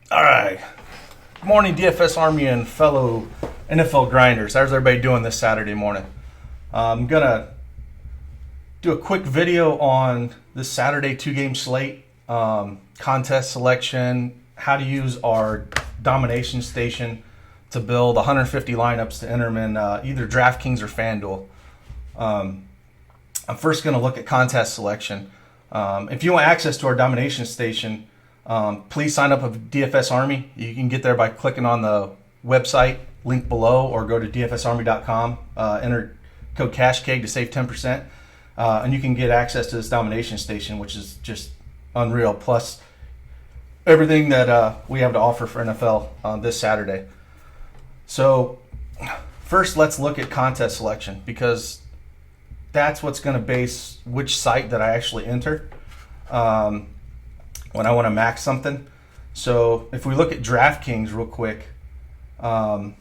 All right. Good morning, DFS Army and fellow NFL grinders. How's everybody doing this Saturday morning? I'm going to do a quick video on this Saturday two-game slate, contest selection, how to use our Domination Station to build 150 lineups to enter them in either DraftKings or FanDuel. I'm first going to look at contest selection. If you want access to our Domination Station, please sign up with DFSArmy. You can get there by clicking on the website link below or go to DFSArmy.com. Enter code CashKeg to save 10%. And you can get access to this Domination Station, which is just unreal. Plus everything that we have to offer for NFL this Saturday. So first, let's look at contest selection because that's what's going to base which site that I actually enter when I want to max something. So if we look at DraftKings real quick, their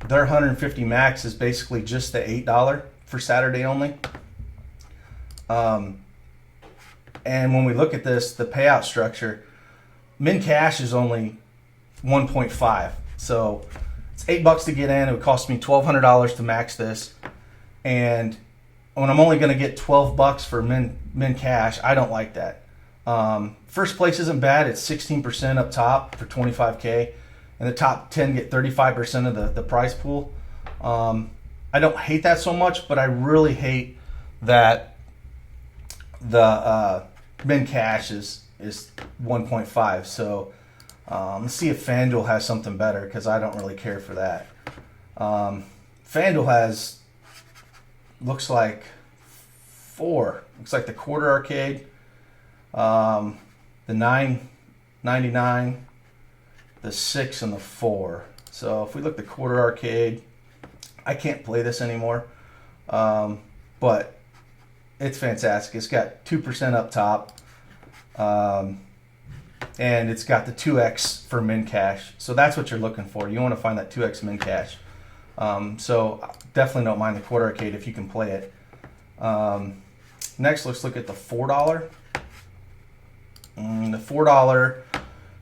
150 max is basically just the $8 for Saturday only. And when we look at this, the payout structure, min cash is only 1.5. So it's $8 to get in. It would cost me $1,200 to max this. And when I'm only going to get $12 for min cash, I don't like that. First place isn't bad. It's 16% up top for $25K. And the top 10 get 35% of the prize pool. I don't hate that so much, but I really hate that the min cash is 1.5. So let's see if FanDuel has something better because I don't really care for that. FanDuel has, looks like the quarter arcade, the $9.99, the 6, and the 4. So if we look at the quarter arcade, I can't play this anymore, but it's fantastic. It's got 2% up top, and it's got the 2x for min cash. So that's what you're looking for. You want to find that 2x min cash. So definitely don't mind the quarter arcade if you can play it. Next, let's look at the $4. The $4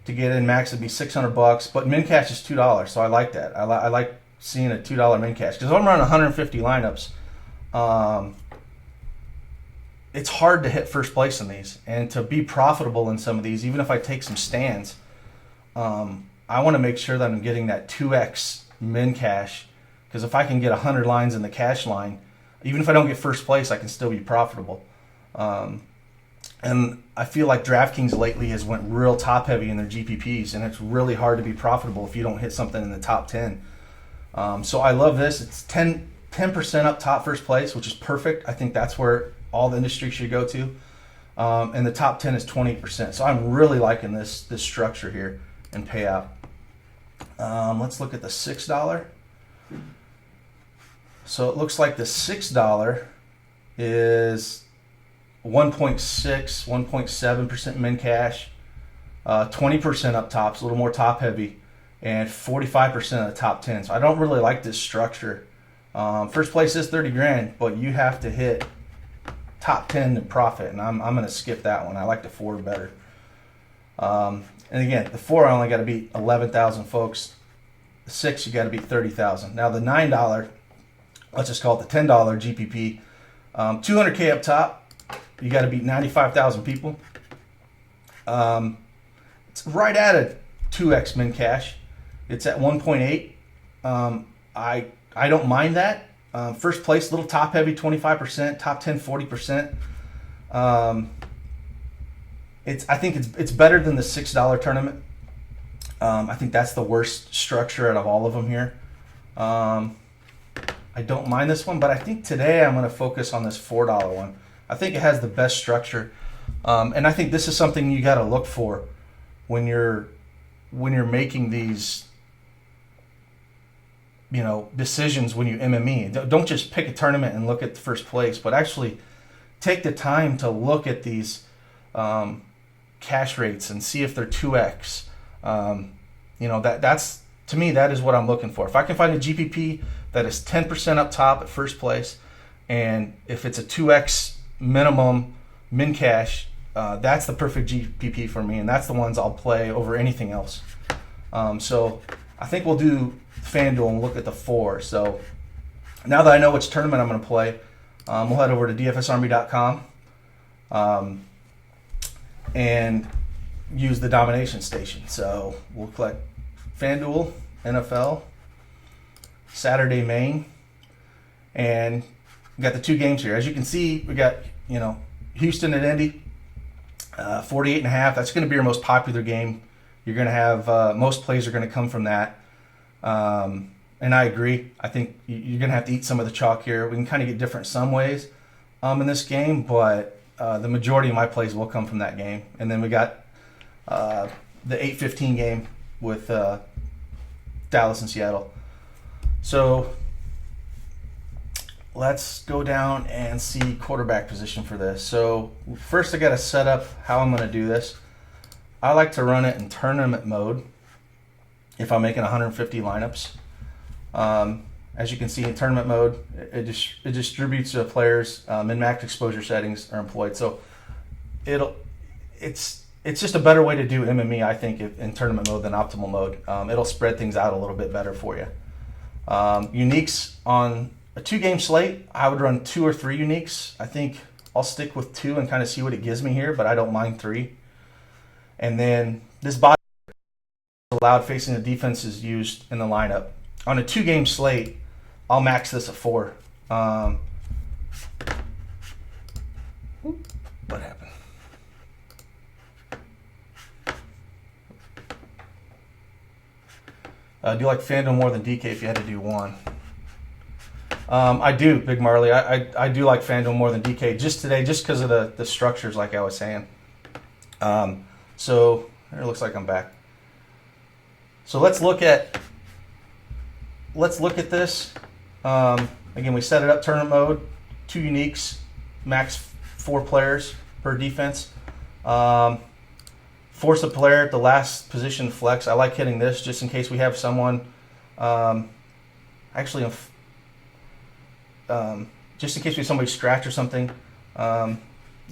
to get in max would be $600, but min cash is $2. So I like that. I like seeing a $2 min cash because I'm running 150 lineups. It's hard to hit first place in these, and to be profitable in some of these, even if I take some stands, I want to make sure that I'm getting that 2x min cash, because if I can get 100 lines in the cash line, even if I don't get first place, I can still be profitable. And I feel like DraftKings lately has went real top heavy in their GPPs, and it's really hard to be profitable if you don't hit something in the top 10. So I love this. It's 10% up top first place, which is perfect. I think that's where all the industry should go to. And the top 10 is 20%. So I'm really liking this structure here and payout. Let's look at the $6. So it looks like the $6 is 1.7% min cash, 20% up top, so a little more top heavy, and 45% of the top 10. So I don't really like this structure. First place is 30 grand, but you have to hit top 10 to profit, and I'm going to skip that one. I like the 4 better. And again, the 4 I only got to beat 11,000 folks. The 6 you got to beat 30,000. Now the $9, let's just call it the $10 GPP, 200K up top. You got to beat 95,000 people. It's right at a 2x min cash. It's at 1.8. I don't mind that. First place, little top heavy, 25%. Top 10, 40%. I think it's better than the $6 tournament. I think that's the worst structure out of all of them here. I don't mind this one, but I think today I'm going to focus on this $4 one. I think it has the best structure, and I think this is something you got to look for when you're making these, decisions when you MME. Don't just pick a tournament and look at the first place, but actually take the time to look at these cash rates and see if they're 2x. That's to me, that is what I'm looking for. If I can find a GPP that is 10% up top at first place, And if it's a 2x minimum min cash, that's the perfect GPP for me, and that's the ones I'll play over anything else. So I think we'll do FanDuel and look at the 4. So now that I know which tournament I'm going to play, we'll head over to DFSArmy.com and use the Domination Station. So we'll click FanDuel, NFL, Saturday main, and we got the 2 games here. As you can see, we got, Houston and Indy, 48.5. That's going to be your most popular game. You're going to have most plays are going to come from that. And I agree. I think you're going to have to eat some of the chalk here. We can kind of get different some ways in this game, but the majority of my plays will come from that game. And then we got the 8:15 game with Dallas and Seattle. So let's go down and see quarterback position for this. So first I got to set up how I'm going to do this. I like to run it in tournament mode if I'm making 150 lineups. As you can see in tournament mode, it distributes the players. Min-max exposure settings are employed. So it's just a better way to do MME, I think, in tournament mode than optimal mode. It'll spread things out a little bit better for you. Uniques on a 2-game slate, I would run 2 or 3 uniques. I think I'll stick with 2 and kind of see what it gives me here, but I don't mind 3. And then this bot allowed facing the defense is used in the lineup. On a 2-game slate, I'll max this at 4. What happened? Do you like FanDuel more than DK if you had to do one? I do, Big Marley. I do like FanDuel more than DK just today, just because of the structures, like I was saying. So it looks like I'm back. So let's look at this. Again, we set it up tournament mode, 2 uniques, max 4 players per defense. Force a player at the last position flex. I like hitting this just in case we have someone. Just in case we have somebody scratch or something,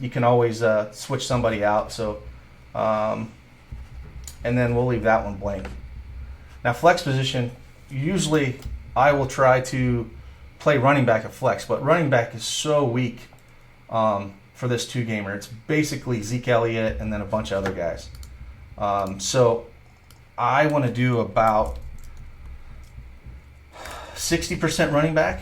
you can always switch somebody out. So, and then we'll leave that one blank. Now, flex position. Usually, I will try to play running back at flex, but running back is so weak for this 2-gamer. It's basically Zeke Elliott and then a bunch of other guys. So I want to do about 60% running back.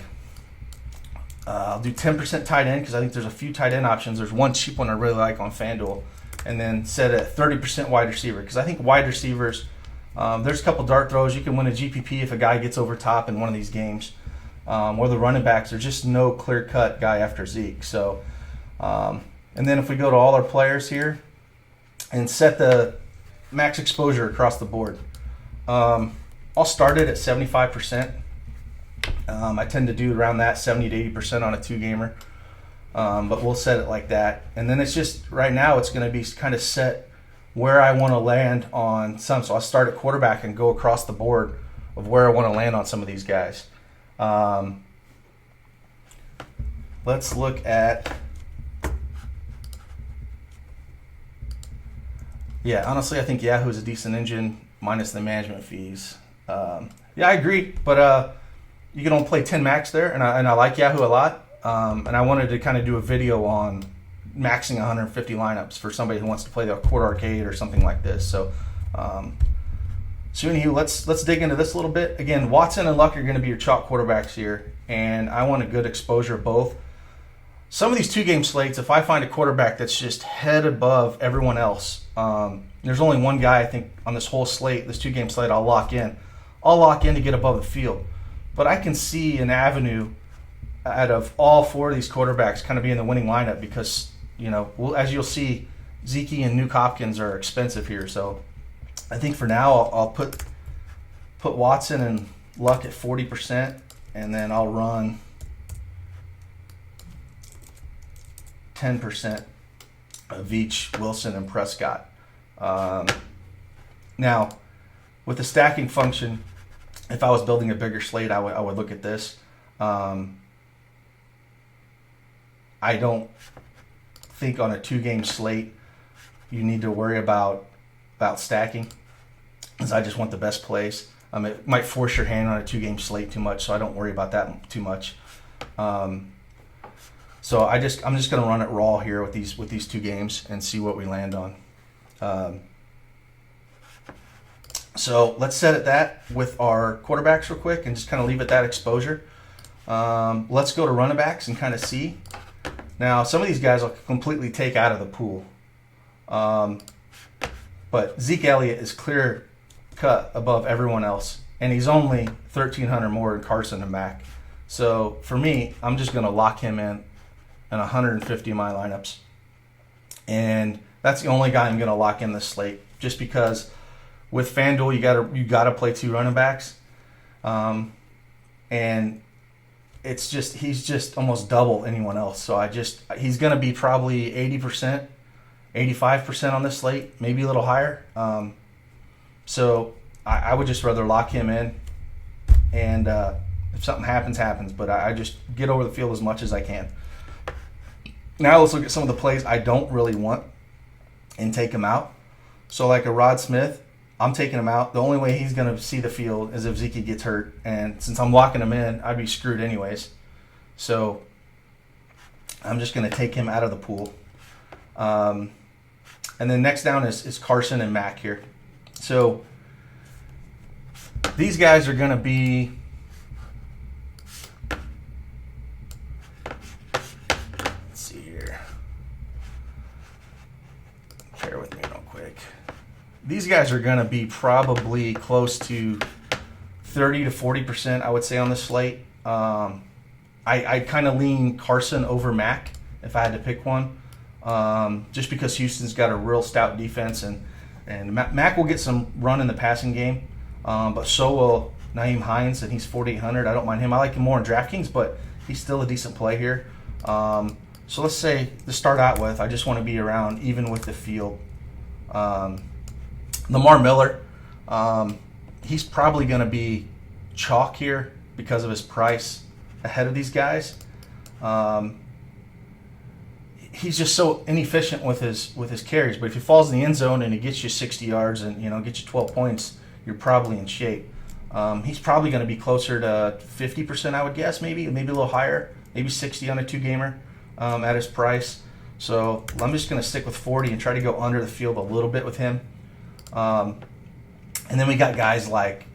I'll do 10% tight end because I think there's a few tight end options. There's one cheap one I really like on FanDuel. And then set it at 30% wide receiver because I think wide receivers, there's a couple dart throws. You can win a GPP if a guy gets over top in one of these games. Where the running backs are just no clear-cut guy after Zeke. So, and then if we go to all our players here and set the max exposure across the board, I'll start it at 75%. I tend to do around that 70 to 80% on a 2-gamer, but we'll set it like that. And then it's just right now it's going to be kind of set where I want to land on some. So I'll start at quarterback and go across the board of where I want to land on some of these guys. Let's look at, honestly, I think Yahoo is a decent engine minus the management fees. I agree, but you can only play 10 max there, and I like Yahoo a lot. And I wanted to kind of do a video on maxing 150 lineups for somebody who wants to play the quarter arcade or something like this. So, anywho, let's dig into this a little bit. Again, Watson and Luck are going to be your chalk quarterbacks here, and I want a good exposure of both. Some of these 2-game slates, if I find a quarterback that's just head above everyone else, there's only one guy I think on this whole slate, this 2-game slate, I'll lock in. I'll lock in to get above the field. But I can see an avenue out of all 4 of these quarterbacks kind of being the winning lineup because, as you'll see, Zeke and Nuke Hopkins are expensive here. So I think for now I'll put Watson and Luck at 40%, and then I'll run 10% of each Wilson and Prescott. Now, with the stacking function, if I was building a bigger slate, I would look at this. I don't think on a 2-game slate you need to worry about stacking, because I just want the best plays. It might force your hand on a 2-game slate too much, so I don't worry about that too much. So I'm just going to run it raw here with these 2 games and see what we land on. So let's set it that with our quarterbacks real quick and just kind of leave it that exposure. Let's go to running backs and kind of see. Now, some of these guys I'll completely take out of the pool. But Zeke Elliott is clear cut above everyone else, and he's only 1,300 more than Carson and Mac. So for me, I'm just going to lock him in 150 of my lineups. And that's the only guy I'm going to lock in this slate, just because with FanDuel you gotta play 2 running backs, and he's just almost double anyone else. So he's going to be probably 80%, 85% on this slate, maybe a little higher. So I would just rather lock him in, and if something happens. But I just get over the field as much as I can. Now let's look at some of the plays I don't really want and take him out. So like a Rod Smith, I'm taking him out. The only way he's going to see the field is if Zeke gets hurt. And since I'm locking him in, I'd be screwed anyways. So I'm just going to take him out of the pool. And then next down is Carson and Mac here. So these guys are going to be... Let's see here. Bear with me real quick. These guys are going to be probably close to 30 to 40%, I would say, on this slate. I kind of lean Carson over Mac if I had to pick one, just because Houston's got a real stout defense, and Mac will get some run in the passing game, but so will Nyheim Hines, and he's 4,800. I don't mind him. I like him more in DraftKings, but he's still a decent play here. So let's say, to start out with, I just want to be around even with the field. Lamar Miller, he's probably going to be chalk here because of his price ahead of these guys. He's just so inefficient with his carries, but if he falls in the end zone and he gets you 60 yards and gets you 12 points, you're probably in shape. He's probably going to be closer to 50%, I would guess, maybe a little higher, maybe 60 on a 2-gamer at his price. So I'm just going to stick with 40 and try to go under the field a little bit with him. And then we got guys like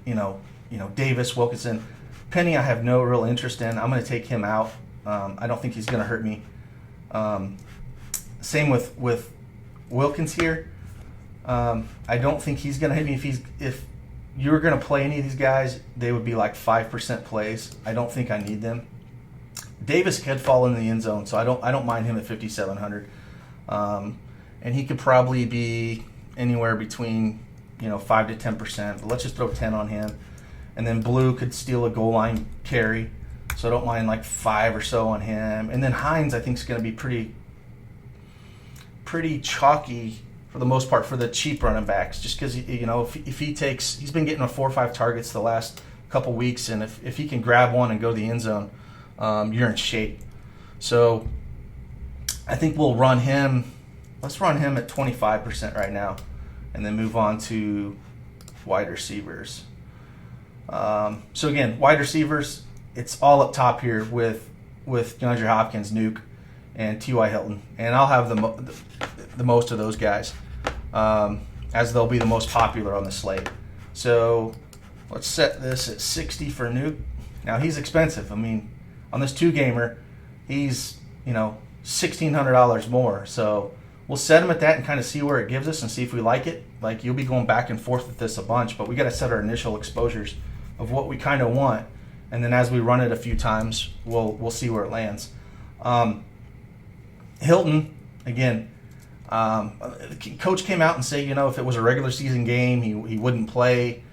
Davis, Wilkinson, Penny. I have no real interest in. I'm going to take him out. I don't think he's going to hurt me. Same with Wilkins here. I don't think he's going to hit me. If you were going to play any of these guys, they would be like 5% plays. I don't think I need them. Davis could fall in the end zone, so I don't mind him at 5,700. And he could probably be anywhere between 5 to 10%. But let's just throw 10 on him. And then Blue could steal a goal line carry, so I don't mind like 5 or so on him. And then Hines, I think, is going to be pretty chalky for the most part for the cheap running backs, just because if he takes, he's been getting 4 or 5 targets the last couple weeks, and if he can grab one and go to the end zone, you're in shape. So I think we'll run him. Let's run him at 25% right now, and then move on to wide receivers. So again, wide receivers, it's all up top here with DeAndre Hopkins, Nuke, and T.Y. Hilton, and I'll have the most of those guys, as they'll be the most popular on the slate. So let's set this at 60 for Nuke. Now he's expensive. I mean, on this 2-gamer, he's $1,600 more. So we'll set him at that and kind of see where it gives us and see if we like it. Like, you'll be going back and forth with this a bunch, but we got to set our initial exposures of what we kind of want, and then as we run it a few times, we'll see where it lands. Hilton, again, coach came out and said, if it was a regular season game, he wouldn't play.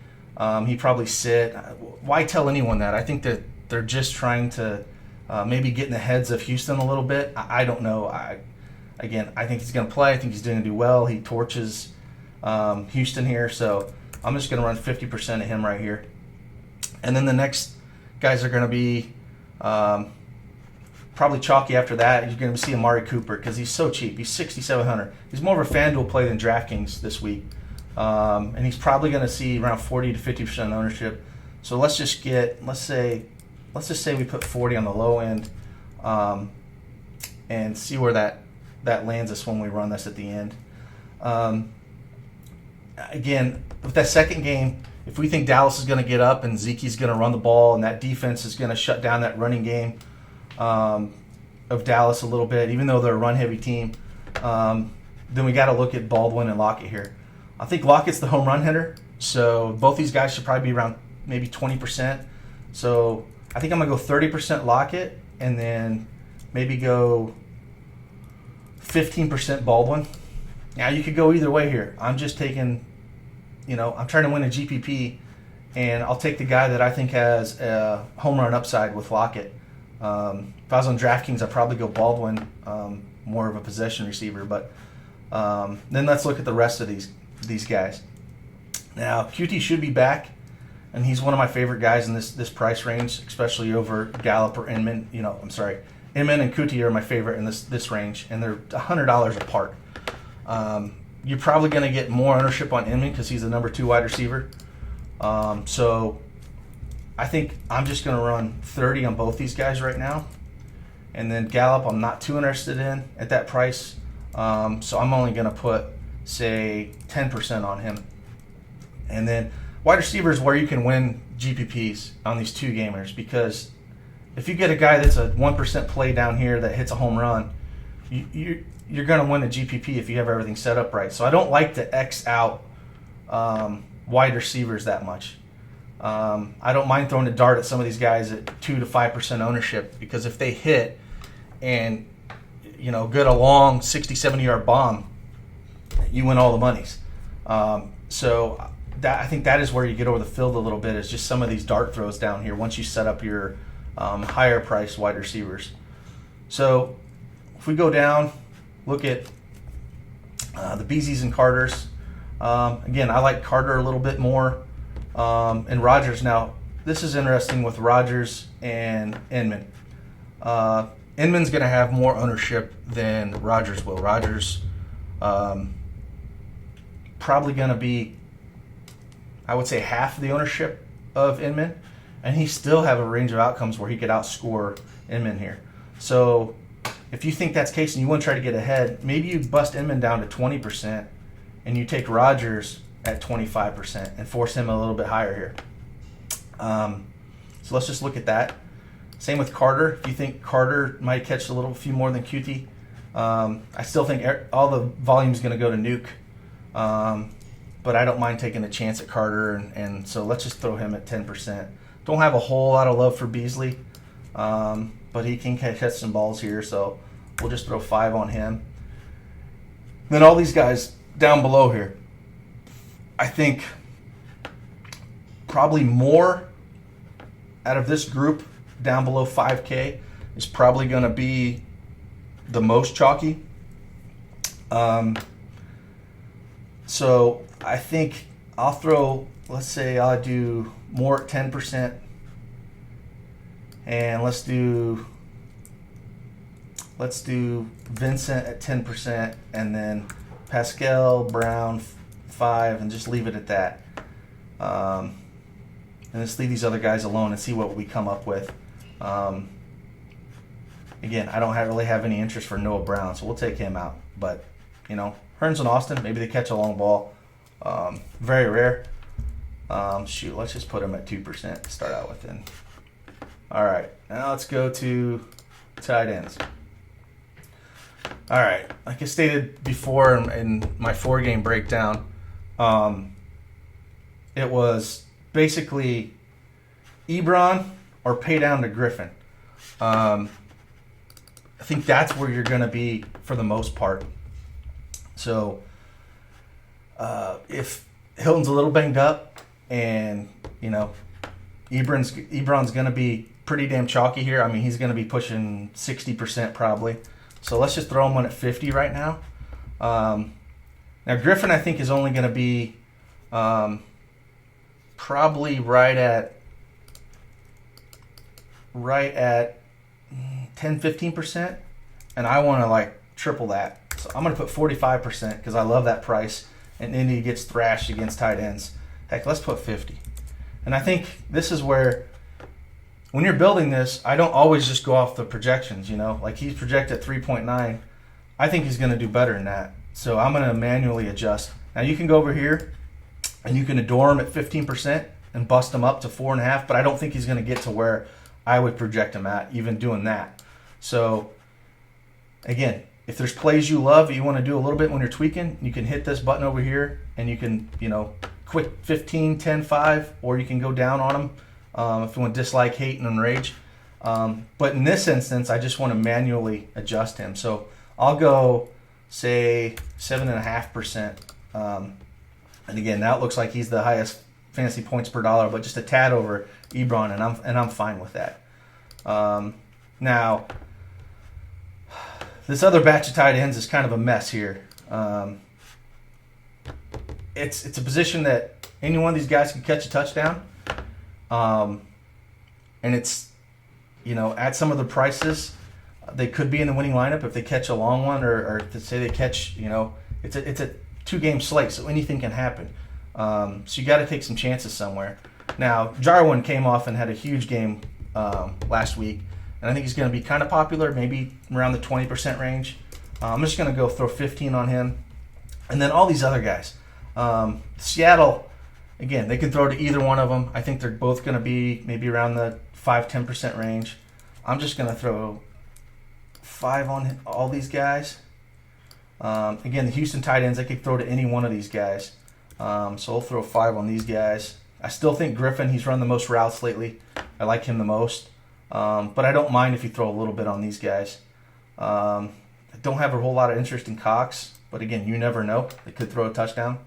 He'd probably sit. Why tell anyone that? I think that they're just trying to maybe get in the heads of Houston a little bit. I don't know. I think he's going to play. I think he's going to do well. He torches Houston here, so I'm just going to run 50% of him right here. And then the next guys are going to be probably chalky after that. You're going to see Amari Cooper because he's so cheap. He's 6,700. He's more of a FanDuel play than DraftKings this week, and he's probably going to see around 40 to 50% ownership. So let's just say we put 40 on the low end, and see where that lands us when we run this at the end. Again, with that second game, if we think Dallas is going to get up and Zeke's going to run the ball and that defense is going to shut down that running game of Dallas a little bit, even though they're a run-heavy team, then we got to look at Baldwin and Lockett here. I think Lockett's the home run hitter, so both these guys should probably be around maybe 20%. So I think I'm going to go 30% Lockett and then maybe go 15% Baldwin. Now, you could go either way here. I'm just taking, I'm trying to win a GPP, and I'll take the guy that I think has a home run upside with Lockett. If I was on DraftKings, I'd probably go Baldwin, more of a possession receiver. But then let's look at the rest of these guys. Now, QT should be back, and he's one of my favorite guys in this price range, especially over Gallup or Inman. Inman and QT are my favorite in this range, and they're $100 apart. You're probably going to get more ownership on Inman because he's the number 2 wide receiver. So I think I'm just going to run 30 on both these guys right now. And then Gallup, I'm not too interested in at that price. So I'm only going to put, say, 10% on him. And then wide receivers where you can win GPPs on these 2 gamers, because if you get a guy that's a 1% play down here that hits a home run, you're going to win a GPP if you have everything set up right. So I don't like to X out wide receivers that much. I don't mind throwing a dart at some of these guys at 2 to 5% ownership, because if they hit and get a long 60, 70-yard bomb, you win all the monies. So I think that is where you get over the field a little bit, is just some of these dart throws down here once you set up your higher priced wide receivers. So if we go down, look at the Beasley's and Carters. Again, I like Carter a little bit more. And Rodgers. Now, this is interesting with Rodgers and Inman. Inman's going to have more ownership than Rodgers will. Rodgers probably going to be, I would say, half the ownership of Inman. And he still have a range of outcomes where he could outscore Inman here. So if you think that's the case and you want to try to get ahead, maybe you bust Inman down to 20% and you take Rodgers at 25% and force him a little bit higher here. So let's just look at that. Same with Carter. If you think Carter might catch a few more than QT, I still think all the volume is going to go to Nuke. But I don't mind taking a chance at Carter, and so let's just throw him at 10%. Don't have a whole lot of love for Beasley, but he can catch some balls here, so we'll just throw 5 on him. Then all these guys down below here, I think probably more out of this group down below 5K is probably going to be the most chalky. So I think I'll throw, let's say I'll do more at 10%, and let's do Vincent at 10%, and then Pascal, Brown 5, and just leave it at that. And just leave these other guys alone and see what we come up with. Again, I don't really have any interest for Noah Brown, so we'll take him out. But, Hearns and Austin, maybe they catch a long ball. Very rare. Let's just put him at 2% to start out with then. All right, now let's go to tight ends. All right, like I stated before in my 4-game breakdown, it was basically Ebron or pay down to Griffin. I think that's where you're going to be for the most part. So if Hilton's a little banged up and, Ebron's going to be pretty damn chalky here. I mean, he's going to be pushing 60% probably. So let's just throw him on at 50 right now. Now, Griffin, I think, is only going to be probably right at 10, 15%, and I want to like triple that. So I'm going to put 45% because I love that price, and Indy gets thrashed against tight ends. Heck, let's put 50. And I think this is where, when you're building this, I don't always just go off the projections, you know? Like he's projected 3.9. I think he's going to do better than that. So I'm going to manually adjust. Now you can go over here and you can adore him at 15% and bust him up to 4.5, but I don't think he's going to get to where I would project him at, even doing that. So again, if there's plays you love that you want to do a little bit when you're tweaking, you can hit this button over here and you can, you know, quick 15, 10, 5, or you can go down on them if you want to dislike, hate, and enrage. But in this instance, I just want to manually adjust him. So I'll go, say, 7.5%. And again, now it looks like he's the highest fantasy points per dollar, but just a tad over Ebron, and I'm fine with that. Now, this other batch of tight ends is kind of a mess here. It's a position that any one of these guys can catch a touchdown. And it's, you know, at some of the prices, they could be in the winning lineup if they catch a long one, or to say they catch, you know, it's a 2-game slate, so anything can happen. So you got to take some chances somewhere. Now, Jarwin came off and had a huge game last week, and I think he's going to be kind of popular, maybe around the 20% range. I'm just going to go throw 15 on him. And then all these other guys. Seattle, again, they can throw to either one of them. I think they're both going to be maybe around the 5-10% range. I'm just going to throw 5 on all these guys. Again, the Houston tight ends, I could throw to any one of these guys. So I'll throw 5 on these guys. I still think Griffin, he's run the most routes lately. I like him the most. But I don't mind if you throw a little bit on these guys. I don't have a whole lot of interest in Cox, but again, you never know. They could throw a touchdown.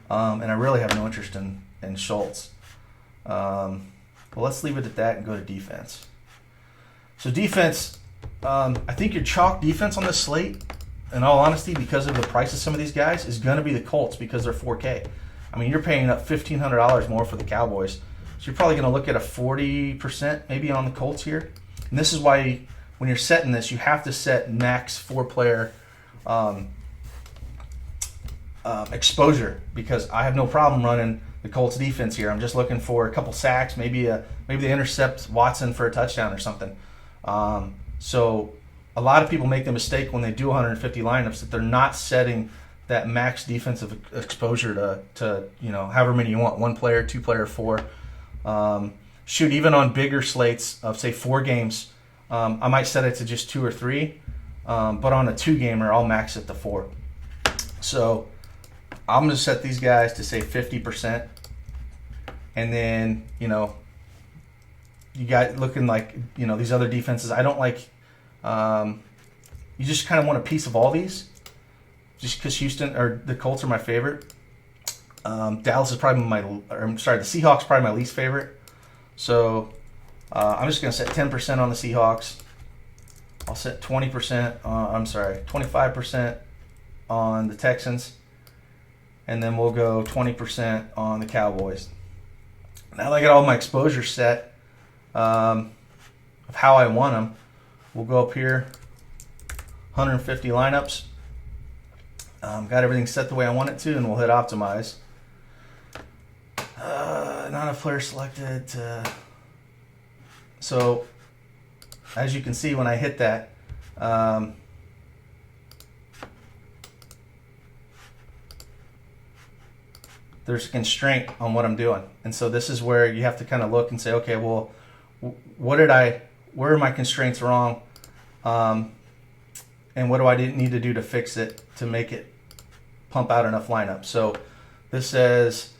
And I really have no interest in Schultz. Well, let's leave it at that and go to defense. So defense, I think your chalk defense on this slate, in all honesty, because of the price of some of these guys, is going to be the Colts because they're 4K. I mean, you're paying up $1,500 more for the Cowboys. So you're probably going to look at a 40% maybe on the Colts here. And this is why when you're setting this, you have to set max 4-player exposure, because I have no problem running the Colts defense here. I'm just looking for a couple sacks, maybe they intercept Watson for a touchdown or something. So a lot of people make the mistake when they do 150 lineups that they're not setting that max defensive exposure to you know, however many you want, 1 player, 2 player, 4. Shoot, even on bigger slates of say 4 games, I might set it to just 2 or 3. But on a 2-gamer, I'll max it to 4. So I'm going to set these guys to say 50%. And then, you know, you got looking like, you know, these other defenses. I don't like, you just kind of want a piece of all these, just because Houston or the Colts are my favorite. Dallas is probably the Seahawks probably my least favorite. So I'm just going to set 10% on the Seahawks. I'll set 25% on the Texans. And then we'll go 20% on the Cowboys. Now that I got all my exposure set of how I want them, we'll go up here, 150 lineups. Got everything set the way I want it to, and we'll hit optimize. Not a player selected. So, as you can see, when I hit that, there's a constraint on what I'm doing. And so this is where you have to kind of look and say, okay, well, where are my constraints wrong? And what do I need to do to fix it to make it pump out enough lineups? So this says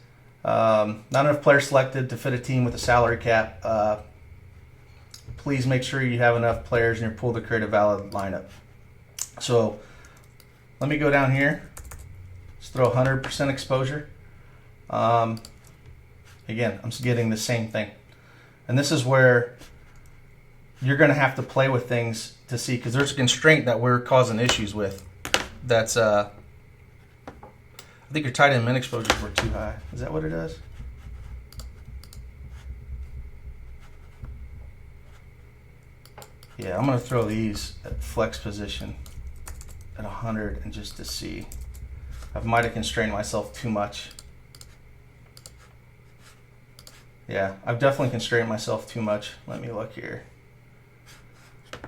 not enough players selected to fit a team with a salary cap. Please make sure you have enough players in your pool to create a valid lineup. So let me go down here. Just throw 100% exposure. Again, I'm getting the same thing. And this is where you're going to have to play with things to see, because there's a constraint that we're causing issues with. That's, I think your tight end min exposures were too high. Is that what it is? Yeah, I'm going to throw these at flex position at 100 and just to see. I might have constrained myself too much. Yeah, I've definitely constrained myself too much. Let me look here.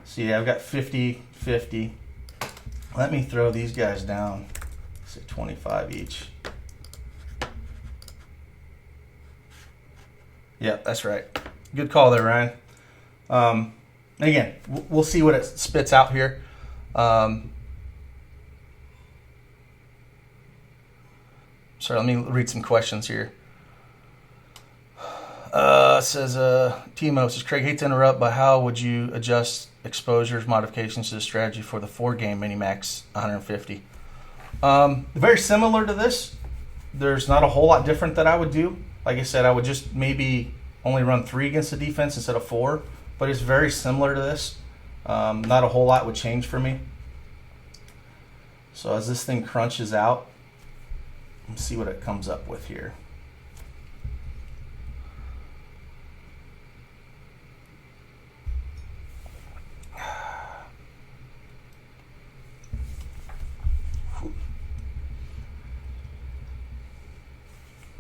So yeah, I've got 50, 50. Let me throw these guys down. Say 25 each. Yeah, that's right. Good call there, Ryan. Again, we'll see what it spits out here. Sorry, let me read some questions here. Says Timo, says Craig, hate to interrupt, but how would you adjust exposures modifications to the strategy for the 4-game Minimax 150? Very similar to this. There's not a whole lot different that I would do. Like I said, I would just maybe only run 3 against the defense instead of 4, but it's very similar to this. Not a whole lot would change for me. So as this thing crunches out, let's see what it comes up with here.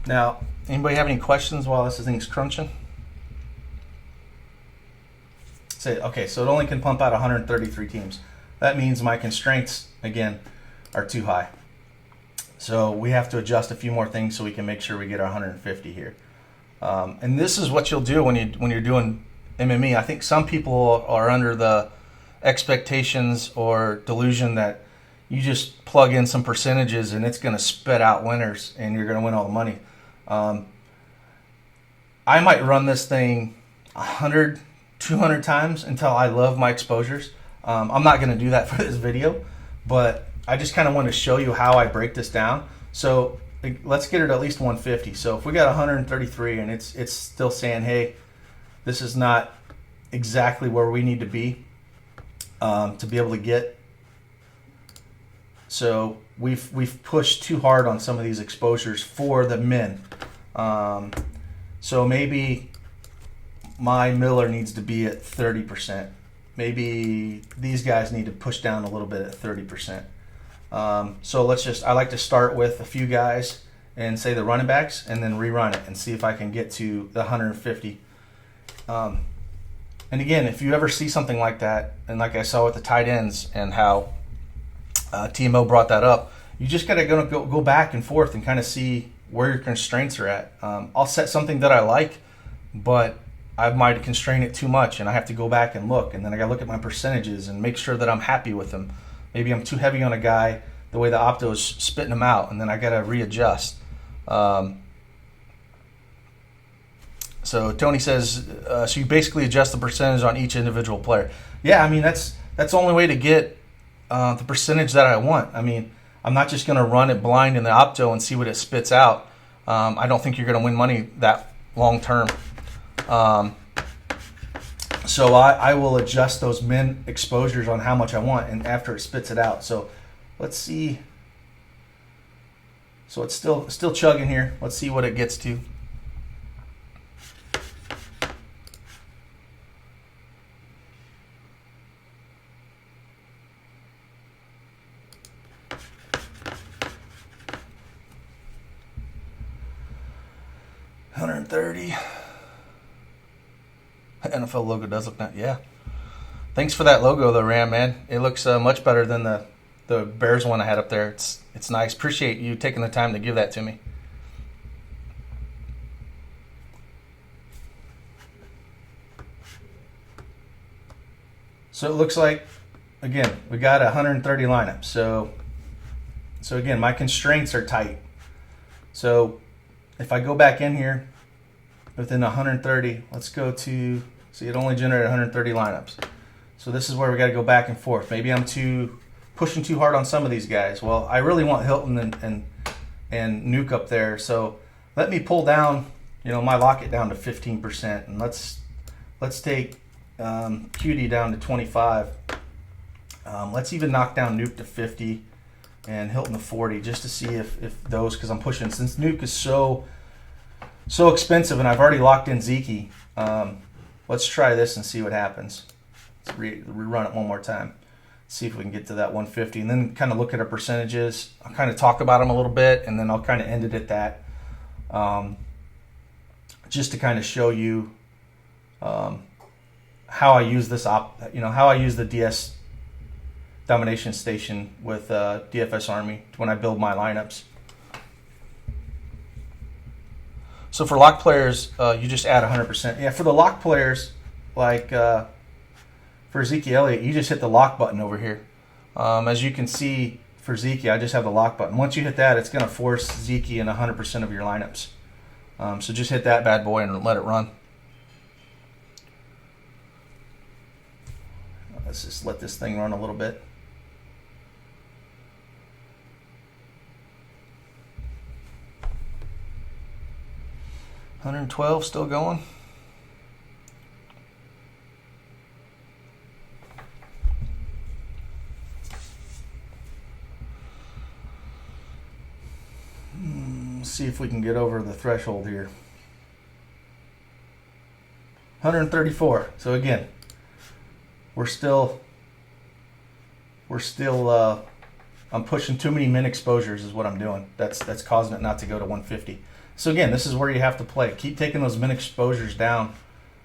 Now, anybody have any questions while this thing's crunching? Say, okay, so it only can pump out 133 teams. That means my constraints, again, are too high. So we have to adjust a few more things so we can make sure we get our 150 here. And this is what you'll do when you're doing MME. I think some people are under the expectations or delusion that you just plug in some percentages and it's going to spit out winners and you're going to win all the money. I might run this thing 100, 200 times until I love my exposures. I'm not going to do that for this video, but I just kind of want to show you how I break this down. So let's get it at least 150. So if we got 133 and it's still saying, hey, this is not exactly where we need to be able to get. So we've pushed too hard on some of these exposures for the min. So maybe my Miller needs to be at 30%. Maybe these guys need to push down a little bit at 30%. So I like to start with a few guys and say the running backs and then rerun it and see if I can get to the 150. And again, if you ever see something like that, and like I saw with the tight ends and how TMO brought that up, you just got to go back and forth and kind of see where your constraints are at. I'll set something that I like, but I might constrain it too much, and I have to go back and look, and then I got to look at my percentages and make sure that I'm happy with them. Maybe I'm too heavy on a guy, the way the opto's spitting them out, and then I got to readjust. So Tony says, so you basically adjust the percentage on each individual player. Yeah, I mean, that's the only way to get the percentage that I want. I mean, I'm not just going to run it blind in the opto and see what it spits out. I don't think you're going to win money that long term. So I will adjust those min exposures on how much I want, and after it spits it out. So let's see. So it's still chugging here. Let's see what it gets to. $130. NFL logo does look nice. Yeah. Thanks for that logo, though, Ram, man. It looks much better than the Bears one I had up there. It's nice. Appreciate you taking the time to give that to me. So it looks like, again, we got 130 lineups. So again, my constraints are tight. So if I go back in here within 130, let's go to, see, it only generated 130 lineups. So this is where we got to go back and forth. Maybe I'm pushing too hard on some of these guys. Well, I really want Hilton and Nuke up there. So let me pull down, my locket down to 15%, and let's take QD down to 25. Let's even knock down Nuke to 50 and Hilton to 40, just to see if those, because I'm pushing, since Nuke is so expensive and I've already locked in Zeke. Let's try this and see what happens. Let's rerun it one more time. See if we can get to that 150, and then kind of look at our percentages. I'll kind of talk about them a little bit, and then I'll kind of end it at that, just to kind of show you how I use this how I use the Domination Station with DFSArmy when I build my lineups. So for lock players, you just add 100%. Yeah, for the lock players, like for Zeke Elliott, you just hit the lock button over here. As you can see, for Zeke, I just have the lock button. Once you hit that, it's going to force Zeke in 100% of your lineups. So just hit that bad boy and let it run. Let's just let this thing run a little bit. $112 still going. See if we can get over the threshold here. 134. So again, we're still I'm pushing too many min exposures is what I'm doing. That's causing it not to go to 150. So again, this is where you have to play. Keep taking those min exposures down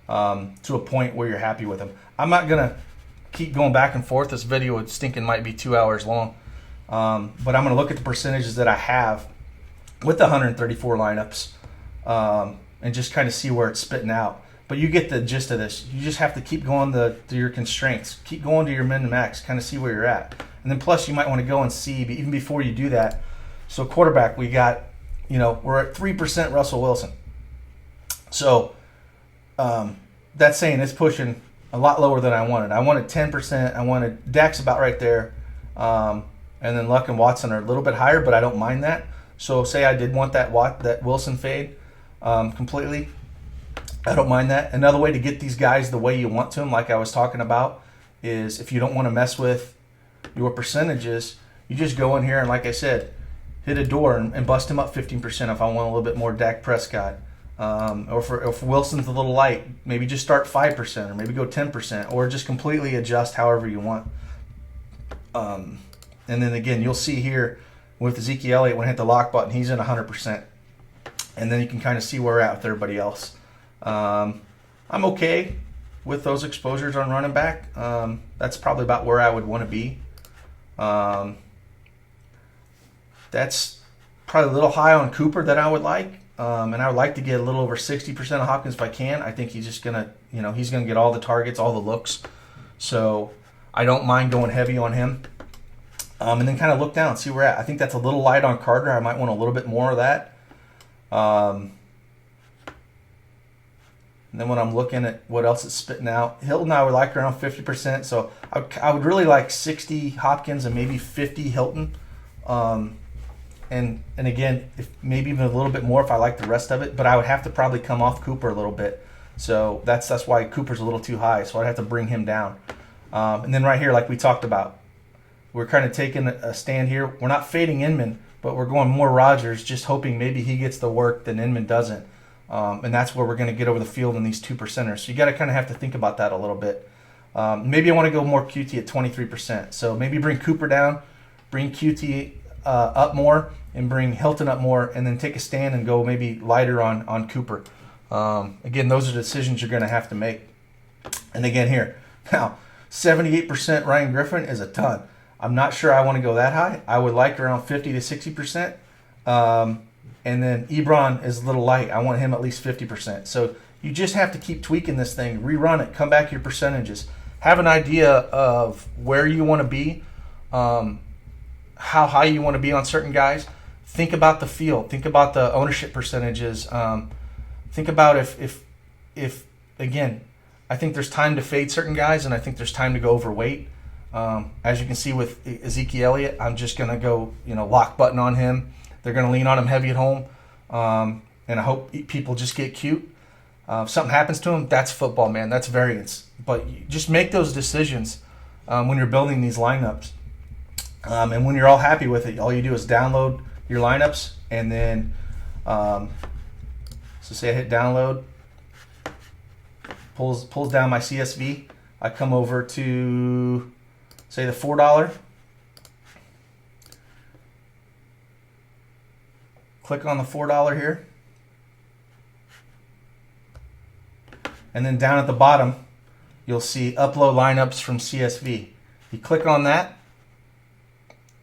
to a point where you're happy with them. I'm not gonna keep going back and forth. This video might be 2 hours long, but I'm gonna look at the percentages that I have with the 134 lineups, and just kind of see where it's spitting out. But you get the gist of this. You just have to keep going to your constraints. Keep going to your min and max, kind of see where you're at. And then plus you might want to go and see, but even before you do that, so quarterback, we got, we're at 3% Russell Wilson. So that's saying it's pushing a lot lower than I wanted. I wanted 10%. I wanted Dak's about right there. And then Luck and Watson are a little bit higher, but I don't mind that. So say I did want that Wilson fade completely. I don't mind that. Another way to get these guys the way you want to them, like I was talking about, is if you don't want to mess with your percentages, you just go in here and, like I said, hit a door and bust him up 15% if I want a little bit more Dak Prescott. Or if Wilson's a little light, maybe just start 5% or maybe go 10% or just completely adjust however you want. And then again, you'll see here with Ezekiel Elliott, when I hit the lock button, he's in 100%. And then you can kind of see where we're at with everybody else. I'm okay with those exposures on running back. That's probably about where I would want to be. That's probably a little high on Cooper that I would like. And I would like to get a little over 60% of Hopkins if I can. I think he's just going to, he's going to get all the targets, all the looks. So I don't mind going heavy on him. And then kind of look down, see where we're at. I think that's a little light on Carter. I might want a little bit more of that. And then when I'm looking at what else is spitting out, Hilton I would like around 50%. So I would really like 60 Hopkins and maybe 50 Hilton. And again, if maybe even a little bit more if I like the rest of it. But I would have to probably come off Cooper a little bit. So that's why Cooper's a little too high. So I'd have to bring him down. And then right here, like we talked about, we're kind of taking a stand here. We're not fading Inman, but we're going more Rodgers, just hoping maybe he gets the work that Inman doesn't. And that's where we're going to get over the field in these 2%ers. So you got to kind of have to think about that a little bit. Maybe I want to go more QT at 23%. So maybe bring Cooper down, bring QT up more, and bring Hilton up more, and then take a stand and go maybe lighter on Cooper. Again, those are decisions you're going to have to make. And again here, now 78% Ryan Griffin is a ton. I'm not sure I want to go that high. I would like around 50 to 60%. And then Ebron is a little light. I want him at least 50%. So you just have to keep tweaking this thing, rerun it, come back to your percentages. Have an idea of where you want to be, how high you want to be on certain guys. Think about the field. Think about the ownership percentages. Think about if again, I think there's time to fade certain guys, and I think there's time to go overweight. As you can see with Ezekiel Elliott, I'm just going to go, lock button on him. They're going to lean on him heavy at home. And I hope people just get cute. If something happens to him, that's football, man. That's variance. But you just make those decisions when you're building these lineups. And when you're all happy with it, all you do is download your lineups. And then, so say I hit download, pulls down my CSV. I come over to, say, the $4. Click on the $4 here. And then down at the bottom, you'll see upload lineups from CSV. You click on that,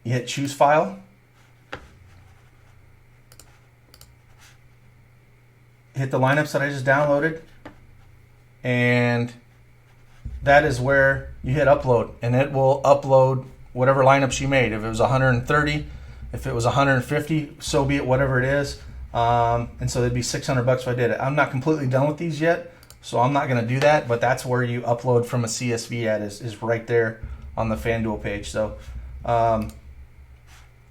you hit choose file, hit the lineups that I just downloaded, and that is where you hit upload, and it will upload whatever lineups you made. If it was 130, if it was 150, so be it, whatever it is. And so it'd be $600 if I did it. I'm not completely done with these yet, so I'm not going to do that, but that's where you upload from a CSV at is right there on the FanDuel page. So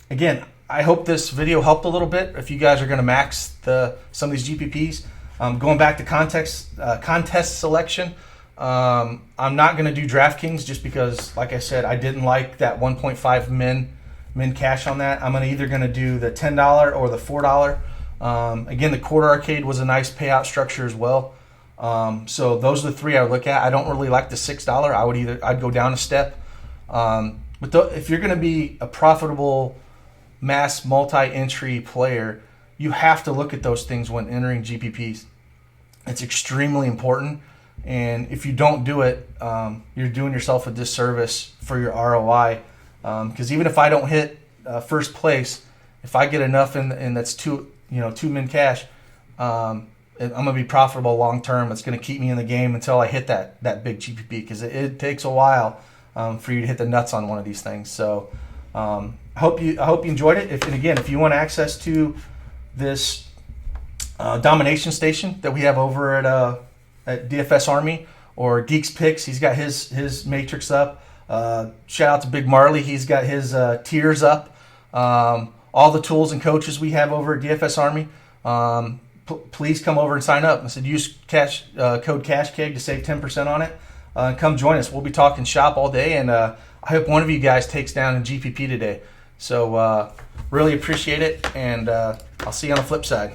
again, I hope this video helped a little bit. If you guys are going to max some of these GPPs, going back to contest selection, I'm not going to do DraftKings just because, like I said, I didn't like that 1.5 min cash on that. I'm either going to do the $10 or the $4. Again, the quarter arcade was a nice payout structure as well. So those are the three I would look at. I don't really like the $6. I'd go down a step. But if you're going to be a profitable mass multi-entry player, you have to look at those things when entering GPPs. It's extremely important, and if you don't do it, you're doing yourself a disservice for your ROI. Because even if I don't hit first place, if I get enough in that's two min cash, I'm gonna be profitable long term. It's gonna keep me in the game until I hit that big GPP, because it takes a while for you to hit the nuts on one of these things. So I hope you enjoyed it. If you want access to this Domination Station that we have over at DFSArmy or Geeks Picks, he's got his matrix up. Shout out to Big Marley, he's got his tiers up. All the tools and coaches we have over at DFSArmy. Please come over and sign up. I said use code CashKeg to save 10% on it. Come join us. We'll be talking shop all day, and I hope one of you guys takes down a GPP today. So really appreciate it, and I'll see you on the flip side.